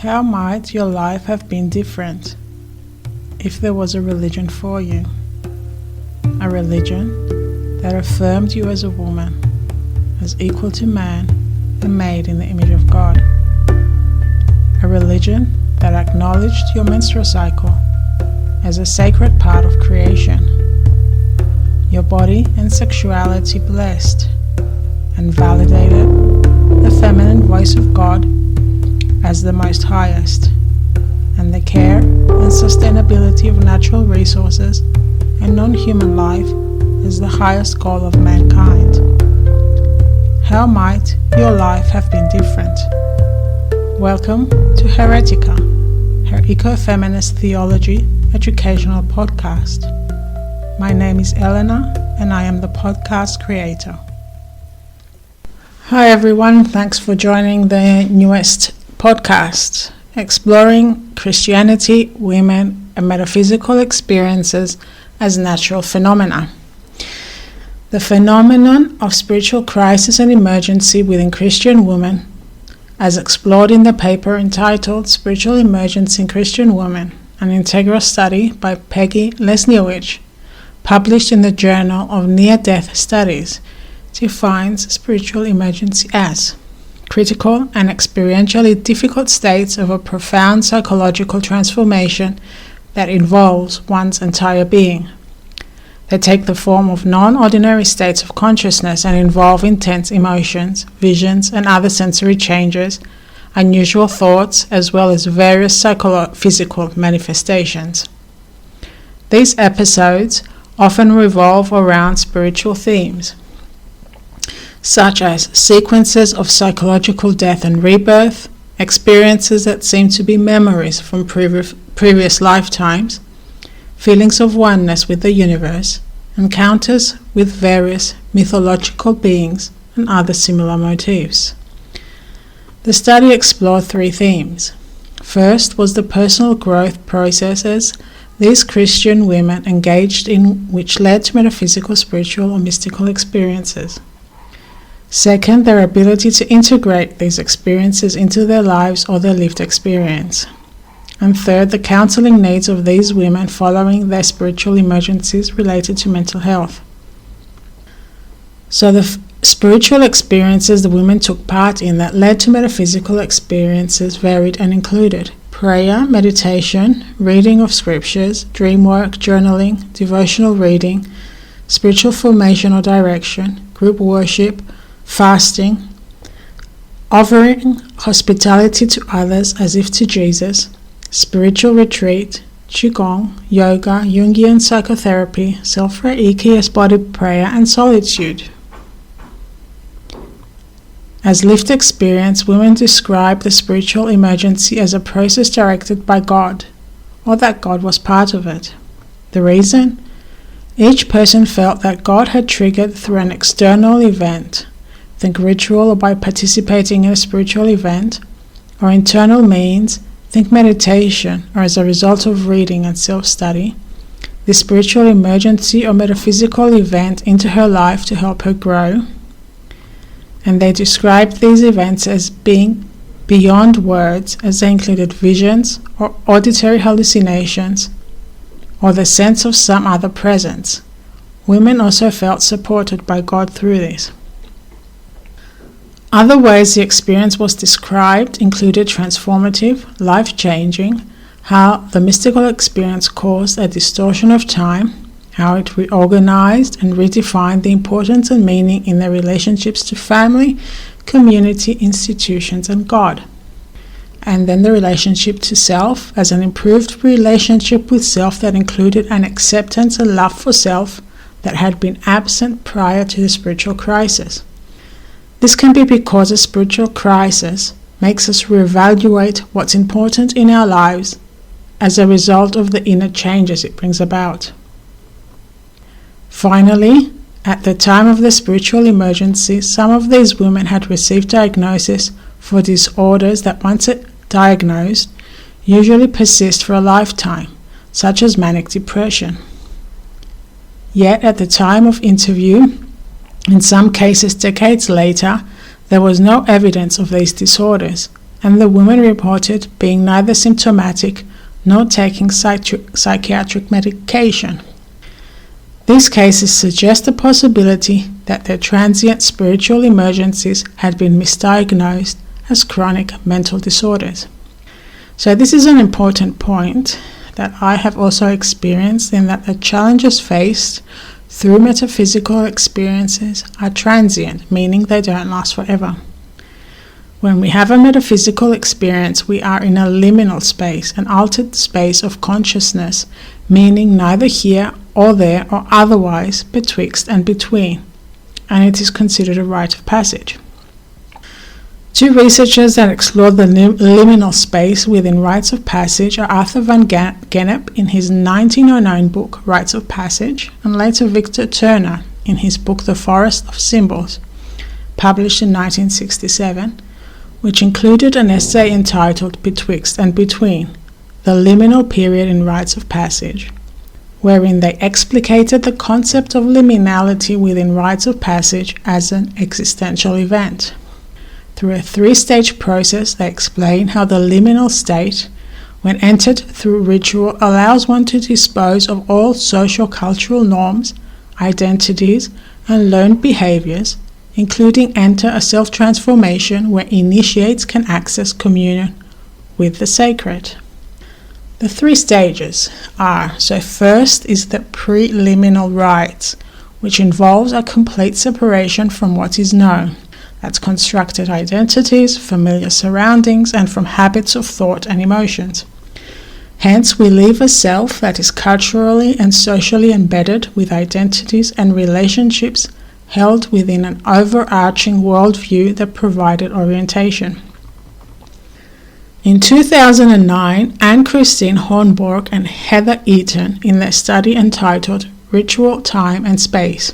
How might your life have been different if there was a religion for you? A religion that affirmed you as a woman, as equal to man and made in the image of God. A religion that acknowledged your menstrual cycle as a sacred part of creation, your body and sexuality blessed, and validated the feminine voice of God as the most highest, and the care and sustainability of natural resources and non-human life as the highest goal of mankind. How might your life have been different? Welcome to Heretica, her eco-feminist theology educational podcast. My name is Elena and I am the podcast creator. Hi everyone, thanks for joining the newest podcast, exploring Christianity, women, and metaphysical experiences as natural phenomena. The phenomenon of spiritual crisis and emergency within Christian women, as explored in the paper entitled Spiritual Emergency in Christian Women, an integral study by Peggy Lesniewicz, published in the Journal of Near-Death Studies, defines spiritual emergency as critical and experientially difficult states of a profound psychological transformation that involves one's entire being. They take the form of non-ordinary states of consciousness and involve intense emotions, visions, and other sensory changes, unusual thoughts, as well as various physical manifestations. These episodes often revolve around spiritual themes, such as sequences of psychological death and rebirth, experiences that seem to be memories from previous lifetimes, feelings of oneness with the universe, encounters with various mythological beings, and other similar motifs. The study explored three themes. First was the personal growth processes these Christian women engaged in, which led to metaphysical, spiritual, or mystical experiences. Second, their ability to integrate these experiences into their lives or their lived experience. And third, the counseling needs of these women following their spiritual emergencies related to mental health. So the spiritual experiences the women took part in that led to metaphysical experiences varied and included prayer, meditation, reading of scriptures, dream work, journaling, devotional reading, spiritual formation or direction, group worship, fasting, offering hospitality to others as if to Jesus, spiritual retreat, qigong, yoga, Jungian psychotherapy, self-reiki as body prayer, and solitude. As lived experience, women describe the spiritual emergency as a process directed by God, or that God was part of it. The reason? Each person felt that God had triggered through an external event, think ritual or by participating in a spiritual event, or internal means, think meditation, or as a result of reading and self-study, the spiritual emergency or metaphysical event into her life to help her grow. And they described these events as being beyond words, as they included visions or auditory hallucinations, or the sense of some other presence. Women also felt supported by God through this. Other ways the experience was described included transformative, life-changing, how the mystical experience caused a distortion of time, how it reorganized and redefined the importance and meaning in their relationships to family, community, institutions, and God. And then the relationship to self as an improved relationship with self that included an acceptance and love for self that had been absent prior to the spiritual crisis. This can be because a spiritual crisis makes us reevaluate what's important in our lives as a result of the inner changes it brings about. Finally, at the time of the spiritual emergency, some of these women had received diagnosis for disorders that, once diagnosed, usually persist for a lifetime, such as manic depression. Yet at the time of interview, in some cases decades later, there was no evidence of these disorders, and the woman reported being neither symptomatic nor taking psychiatric medication. These cases suggest the possibility that their transient spiritual emergencies had been misdiagnosed as chronic mental disorders. So this is an important point that I have also experienced, in that the challenges faced through metaphysical experiences are transient, meaning they don't last forever. When we have a metaphysical experience, we are in a liminal space, an altered space of consciousness, meaning neither here or there or otherwise, betwixt and between, and it is considered a rite of passage. Two researchers that explored the liminal space within rites of passage are Arthur van Gennep in his 1909 book Rites of Passage, and later Victor Turner in his book The Forest of Symbols, published in 1967, which included an essay entitled Betwixt and Between, the liminal period in rites of passage, wherein they explicated the concept of liminality within rites of passage as an existential event. Through a 3-stage process, they explain how the liminal state, when entered through ritual, allows one to dispose of all social cultural norms, identities, and learned behaviors, including enter a self-transformation where initiates can access communion with the sacred. The 3 stages are, so first is the preliminal rites, which involves a complete separation from what is known. That's constructed identities, familiar surroundings, and from habits of thought and emotions. Hence, we leave a self that is culturally and socially embedded with identities and relationships held within an overarching worldview that provided orientation. In 2009, Anne-Christine Hornborg and Heather Eaton, in their study entitled Ritual, Time and Space,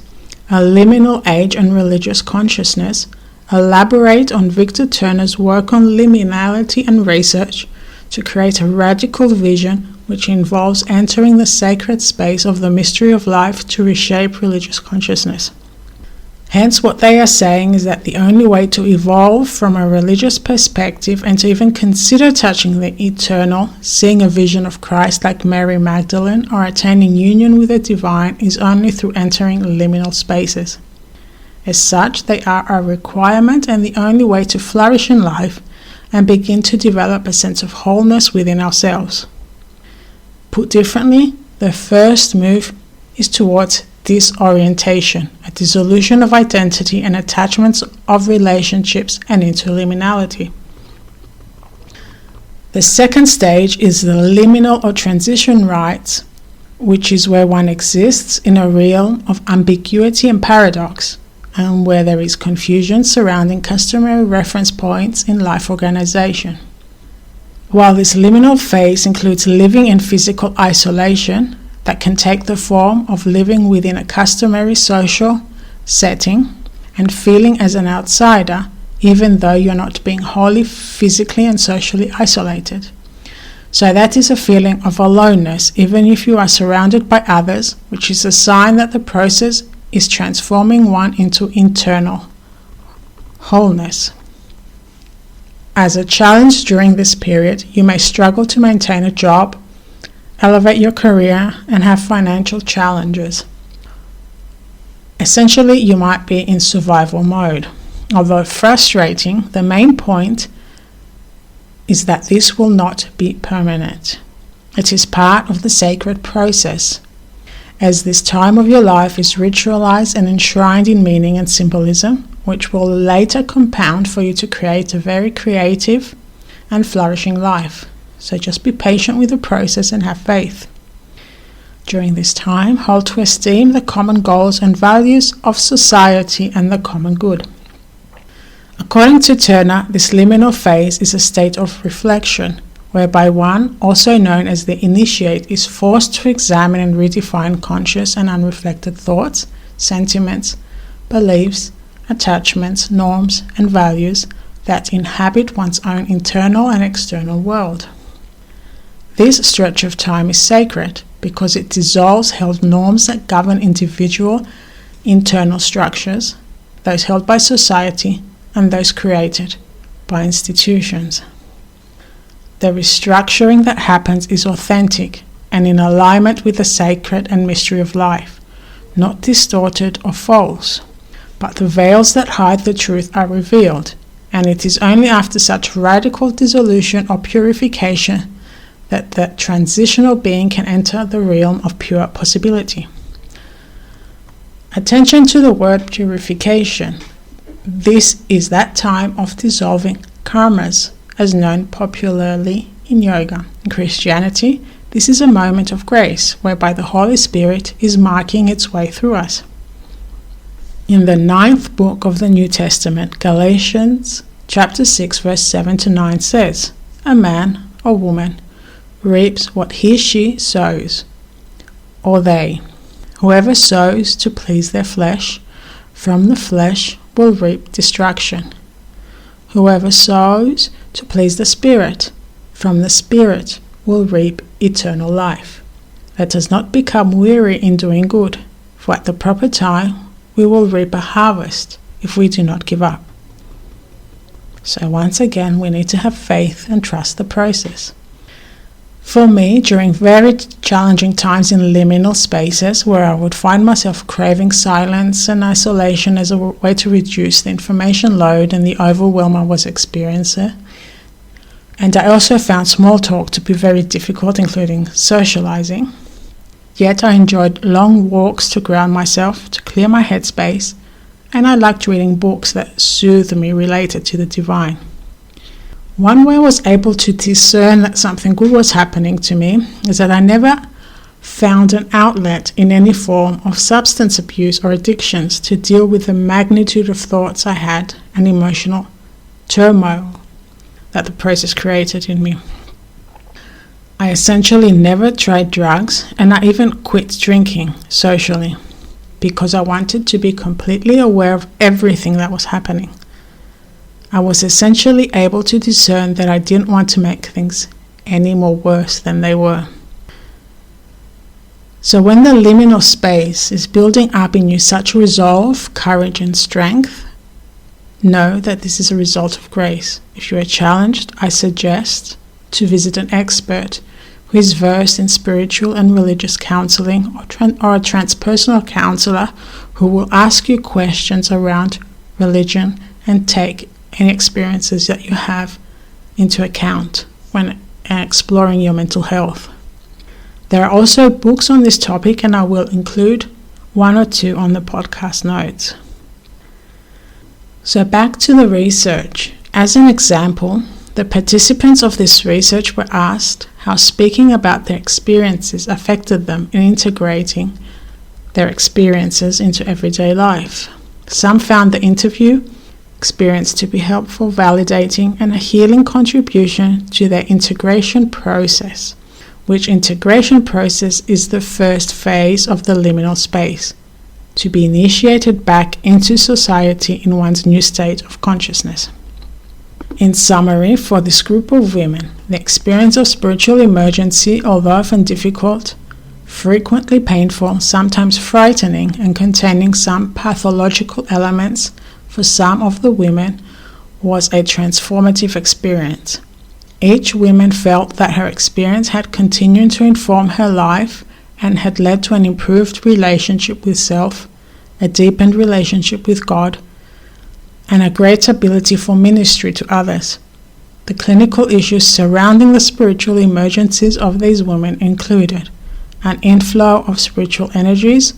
A Liminal Age and Religious Consciousness, elaborate on Victor Turner's work on liminality and research to create a radical vision which involves entering the sacred space of the mystery of life to reshape religious consciousness. Hence, what they are saying is that the only way to evolve from a religious perspective and to even consider touching the eternal, seeing a vision of Christ like Mary Magdalene, or attaining union with the divine is only through entering liminal spaces. As such, they are a requirement and the only way to flourish in life and begin to develop a sense of wholeness within ourselves. Put differently, the first move is towards disorientation, a dissolution of identity and attachments of relationships, and into liminality. The second stage is the liminal or transition rites, which is where one exists in a realm of ambiguity and paradox, and where there is confusion surrounding customary reference points in life organization. While this liminal phase includes living in physical isolation, that can take the form of living within a customary social setting and feeling as an outsider, even though you're not being wholly physically and socially isolated. So that is a feeling of aloneness, even if you are surrounded by others, which is a sign that the process is transforming one into internal wholeness. As a challenge during this period, you may struggle to maintain a job, elevate your career, and have financial challenges. Essentially, you might be in survival mode. Although frustrating, the main point is that this will not be permanent. It is part of the sacred process, as this time of your life is ritualized and enshrined in meaning and symbolism, which will later compound for you to create a very creative and flourishing life. So just be patient with the process and have faith. During this time, hold to esteem the common goals and values of society and the common good. According to Turner, this liminal phase is a state of reflection, whereby one, also known as the initiate, is forced to examine and redefine conscious and unreflected thoughts, sentiments, beliefs, attachments, norms, and values that inhabit one's own internal and external world. This stretch of time is sacred because it dissolves held norms that govern individual internal structures, those held by society and those created by institutions. The restructuring that happens is authentic and in alignment with the sacred and mystery of life, not distorted or false. But the veils that hide the truth are revealed, and it is only after such radical dissolution or purification that the transitional being can enter the realm of pure possibility. Attention to the word purification. This is that time of dissolving karmas, as known popularly in yoga. In Christianity, this is a moment of grace, whereby the Holy Spirit is marking its way through us. In the 9th book of the New Testament, Galatians chapter 6 verse 7 to 9 says, "A man or woman reaps what he or she sows, or they. Whoever sows to please their flesh, from the flesh will reap destruction. Whoever sows to please the Spirit, from the Spirit will reap eternal life. Let us not become weary in doing good, for at the proper time we will reap a harvest if we do not give up." So once again, we need to have faith and trust the process. For me, during very challenging times in liminal spaces where I would find myself craving silence and isolation as a way to reduce the information load and the overwhelm I was experiencing, and I also found small talk to be very difficult, including socializing. Yet I enjoyed long walks to ground myself, to clear my headspace, and I liked reading books that soothed me related to the divine. One way I was able to discern that something good was happening to me is that I never found an outlet in any form of substance abuse or addictions to deal with the magnitude of thoughts I had and emotional turmoil that the process created in me. I essentially never tried drugs, and I even quit drinking socially because I wanted to be completely aware of everything that was happening. I was essentially able to discern that I didn't want to make things any more worse than they were. So when the liminal space is building up in you such resolve, courage and strength, know that this is a result of grace. If you are challenged, I suggest to visit an expert who is versed in spiritual and religious counseling, or a transpersonal counselor who will ask you questions around religion and take any experiences that you have into account when exploring your mental health. There are also books on this topic, and I will include one or two on the podcast notes. So back to the research. As an example, the participants of this research were asked how speaking about their experiences affected them in integrating their experiences into everyday life. Some found the interview experience to be helpful, validating, and a healing contribution to their integration process, which integration process is the first phase of the liminal space, to be initiated back into society in one's new state of consciousness. In summary, for this group of women, the experience of spiritual emergency, although often difficult, frequently painful, sometimes frightening, and containing some pathological elements, for some of the women, was a transformative experience. Each woman felt that her experience had continued to inform her life and had led to an improved relationship with self, a deepened relationship with God, and a great ability for ministry to others. The clinical issues surrounding the spiritual emergencies of these women included an inflow of spiritual energies,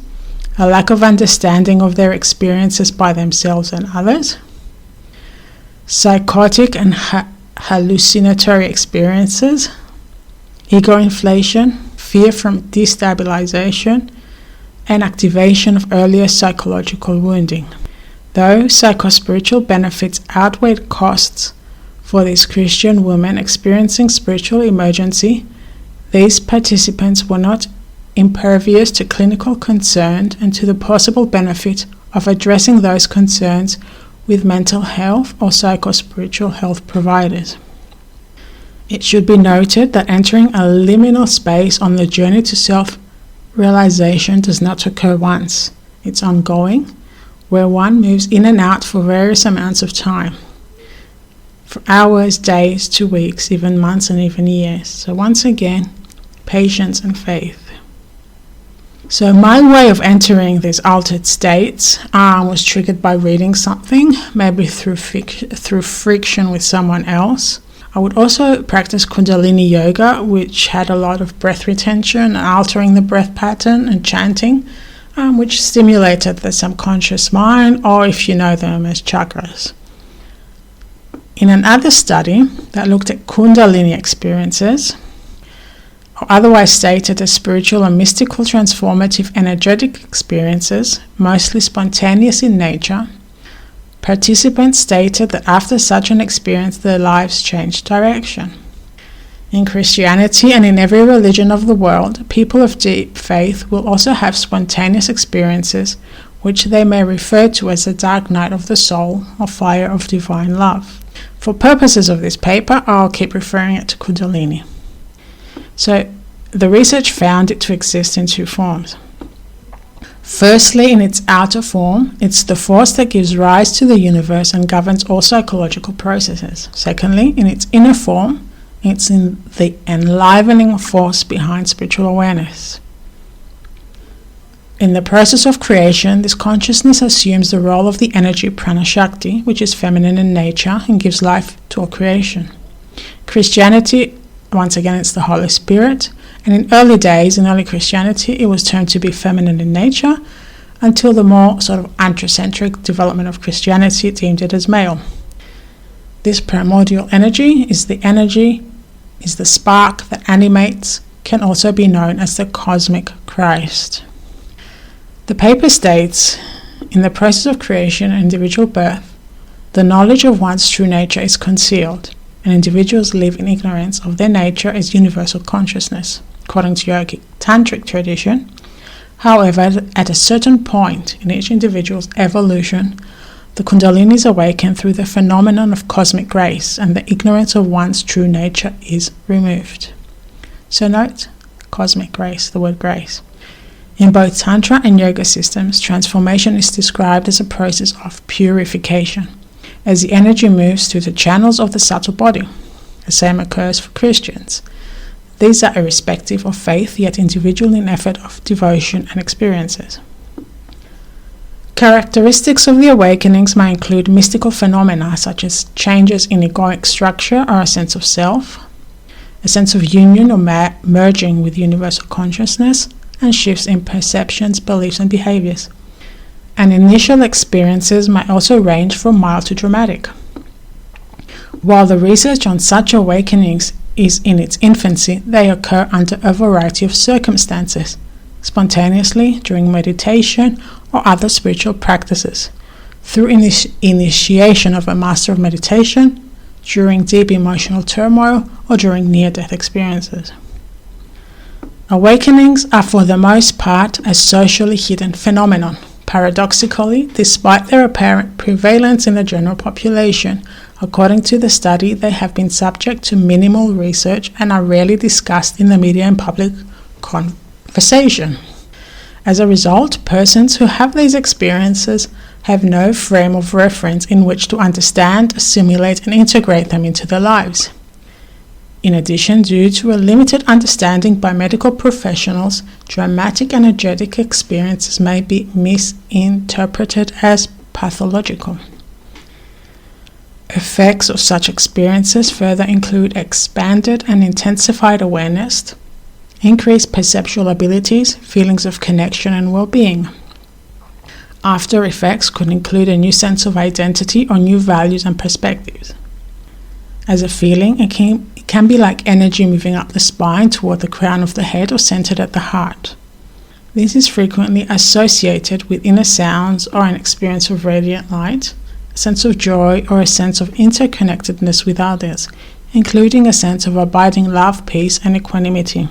a lack of understanding of their experiences by themselves and others, psychotic and hallucinatory experiences, ego inflation, fear from destabilization, and activation of earlier psychological wounding. Though psychospiritual benefits outweighed costs for these Christian women experiencing spiritual emergency, these participants were not impervious to clinical concern and to the possible benefit of addressing those concerns with mental health or psychospiritual health providers. It should be noted that entering a liminal space on the journey to self-realization does not occur once. It's ongoing, where one moves in and out for various amounts of time. for hours, days to weeks, even months and even years. So once again, patience and faith. So my way of entering these altered states was triggered by reading something, maybe through friction with someone else. I would also practice Kundalini yoga, which had a lot of breath retention, altering the breath pattern and chanting, which stimulated the subconscious mind, or if you know them as chakras. In another study that looked at Kundalini experiences, or otherwise stated as spiritual or mystical transformative energetic experiences, mostly spontaneous in nature, participants stated that after such an experience their lives changed direction. In Christianity and in every religion of the world, people of deep faith will also have spontaneous experiences which they may refer to as the dark night of the soul or fire of divine love. For purposes of this paper, I'll keep referring it to Kundalini. So, the research found it to exist in two forms. Firstly, in its outer form, it's the force that gives rise to the universe and governs all psychological processes. Secondly, in its inner form, it's in the enlivening force behind spiritual awareness. In the process of creation, this consciousness assumes the role of the energy prana shakti, which is feminine in nature and gives life to all creation. Christianity, once again, it's the Holy Spirit, and in early days, in early Christianity, it was termed to be feminine in nature, until the more sort of androcentric development of Christianity deemed it as male. This primordial energy is the spark that animates, can also be known as the cosmic Christ. The paper states, in the process of creation and individual birth, the knowledge of one's true nature is concealed, and individuals live in ignorance of their nature as universal consciousness, according to yogic tantric tradition. However, at a certain point in each individual's evolution, the Kundalini is awakened through the phenomenon of cosmic grace, and the ignorance of one's true nature is removed. So note, cosmic grace, the word grace. In both Tantra and Yoga systems, transformation is described as a process of purification, as the energy moves through the channels of the subtle body. The same occurs for Christians. These are irrespective of faith, yet individual in effort of devotion and experiences. Characteristics of the awakenings may include mystical phenomena such as changes in egoic structure or a sense of self, a sense of union or merging with universal consciousness, and shifts in perceptions, beliefs, and behaviors. And initial experiences may also range from mild to dramatic. While the research on such awakenings is in its infancy, they occur under a variety of circumstances, spontaneously, during meditation, or other spiritual practices, through initiation of a master of meditation, during deep emotional turmoil, or during near-death experiences. Awakenings are for the most part a socially hidden phenomenon. Paradoxically, despite their apparent prevalence in the general population, according to the study, they have been subject to minimal research and are rarely discussed in the media and public conversation. As a result, persons who have these experiences have no frame of reference in which to understand, assimilate, and integrate them into their lives. In addition, due to a limited understanding by medical professionals, dramatic energetic experiences may be misinterpreted as pathological. Effects of such experiences further include expanded and intensified awareness, increased perceptual abilities, feelings of connection and well-being. After effects could include a new sense of identity or new values and perspectives. As a feeling, it can be like energy moving up the spine toward the crown of the head or centered at the heart. This is frequently associated with inner sounds or an experience of radiant light, a sense of joy, or a sense of interconnectedness with others, including a sense of abiding love, peace, and equanimity.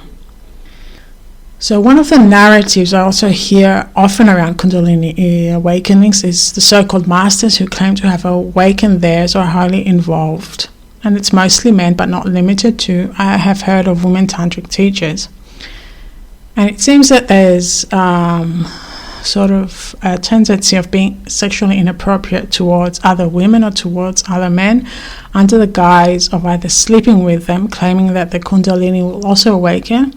So one of the narratives I also hear often around Kundalini awakenings is the so-called masters who claim to have awakened theirs or are highly involved. And it's mostly men, but not limited to. I have heard of women tantric teachers. And it seems that there's sort of a tendency of being sexually inappropriate towards other women or towards other men under the guise of either sleeping with them, claiming that the Kundalini will also awaken,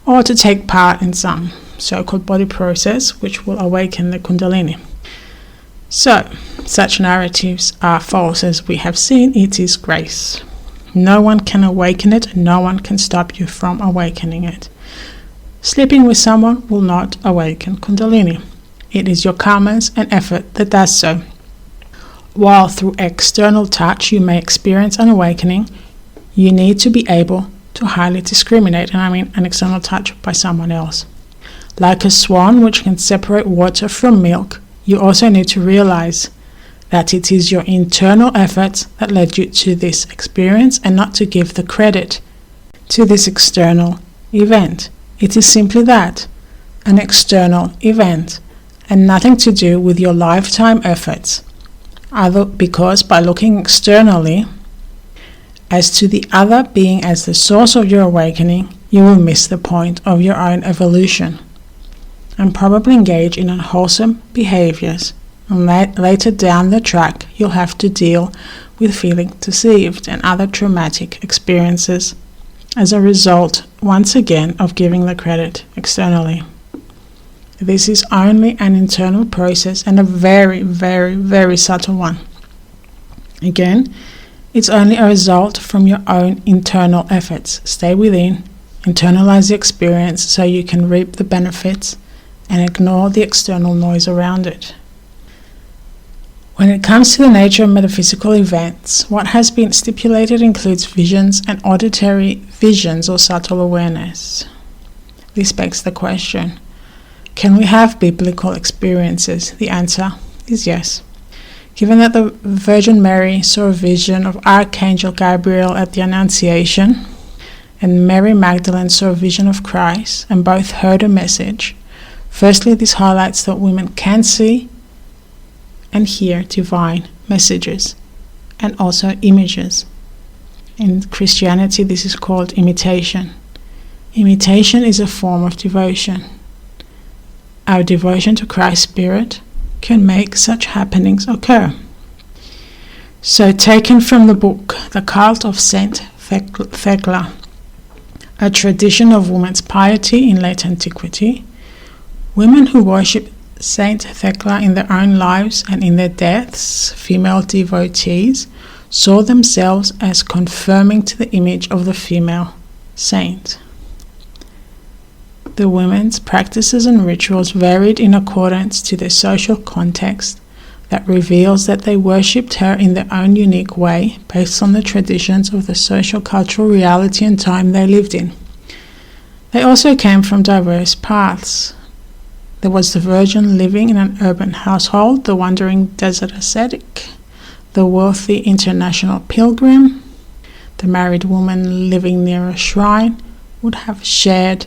or to take part in some so-called body process which will awaken the Kundalini. So, such narratives are false. As we have seen, it is grace. No one can awaken it, no one can stop you from awakening it. Sleeping with someone will not awaken Kundalini. It is your karmas and effort that does so. While through external touch you may experience an awakening, you need to be able to highly discriminate, and I mean an external touch by someone else. Like a swan which can separate water from milk, you also need to realize that it is your internal efforts that led you to this experience, and not to give the credit to this external event. It is simply that, an external event, and nothing to do with your lifetime efforts, because by looking externally as to the other being as the source of your awakening, you will miss the point of your own evolution and probably engage in unwholesome behaviors. And later down the track, you'll have to deal with feeling deceived and other traumatic experiences as a result, once again, of giving the credit externally. This is only an internal process, and a very, very, very subtle one. Again, it's only a result from your own internal efforts. Stay within, internalize the experience so you can reap the benefits and ignore the external noise around it. When it comes to the nature of metaphysical events, what has been stipulated includes visions and auditory visions or subtle awareness. This begs the question, can we have biblical experiences? The answer is yes. Given that the Virgin Mary saw a vision of Archangel Gabriel at the Annunciation, and Mary Magdalene saw a vision of Christ, and both heard a message, firstly, this highlights that women can see and hear divine messages and also images. In Christianity, this is called imitation. Imitation is a form of devotion. Our devotion to Christ's Spirit can make such happenings occur. So, taken from the book The Cult of Saint Thecla, a tradition of women's piety in late antiquity, women who worship Saint Thecla in their own lives and in their deaths, female devotees, saw themselves as conforming to the image of the female saint. The women's practices and rituals varied in accordance to their social context that reveals that they worshipped her in their own unique way based on the traditions of the social cultural reality and time they lived in. They also came from diverse paths. There was the virgin living in an urban household, the wandering desert ascetic, the wealthy international pilgrim. The married woman living near a shrine would have shared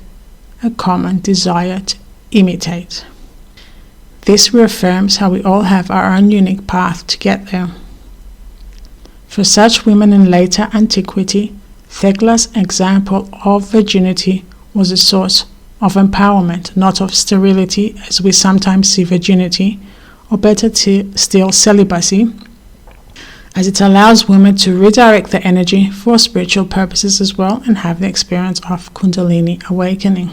a common desire to imitate. This reaffirms how we all have our own unique path to get there. For such women in later antiquity, Thecla's example of virginity was a source of empowerment, not of sterility, as we sometimes see virginity, or better still, celibacy, as it allows women to redirect their energy for spiritual purposes as well and have the experience of Kundalini awakening.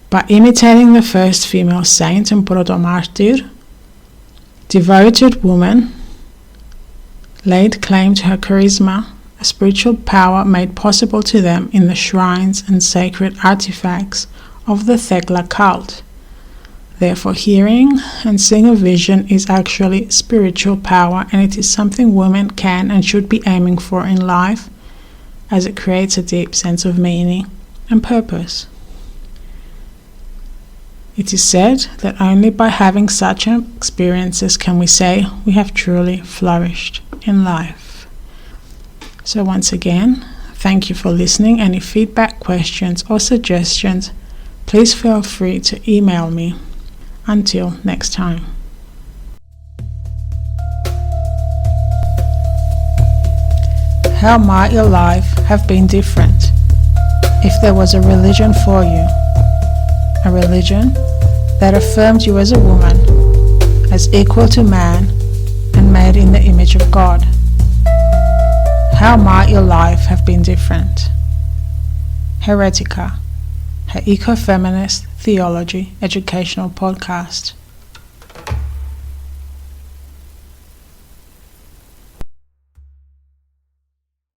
By imitating the first female saint and proto-martyr, devoted women laid claim to her charisma, a spiritual power made possible to them in the shrines and sacred artifacts of the Thecla cult. Therefore, hearing and seeing a vision is actually spiritual power, and it is something women can and should be aiming for in life, as it creates a deep sense of meaning and purpose. It is said that only by having such experiences can we say we have truly flourished in life. So once again, thank you for listening. Any feedback, questions or suggestions, please feel free to email me. Until next time. How might your life have been different if there was a religion for you? A religion that affirmed you as a woman, as equal to man and made in the image of God. How might your life have been different? Heretica, her eco-feminist theology educational podcast.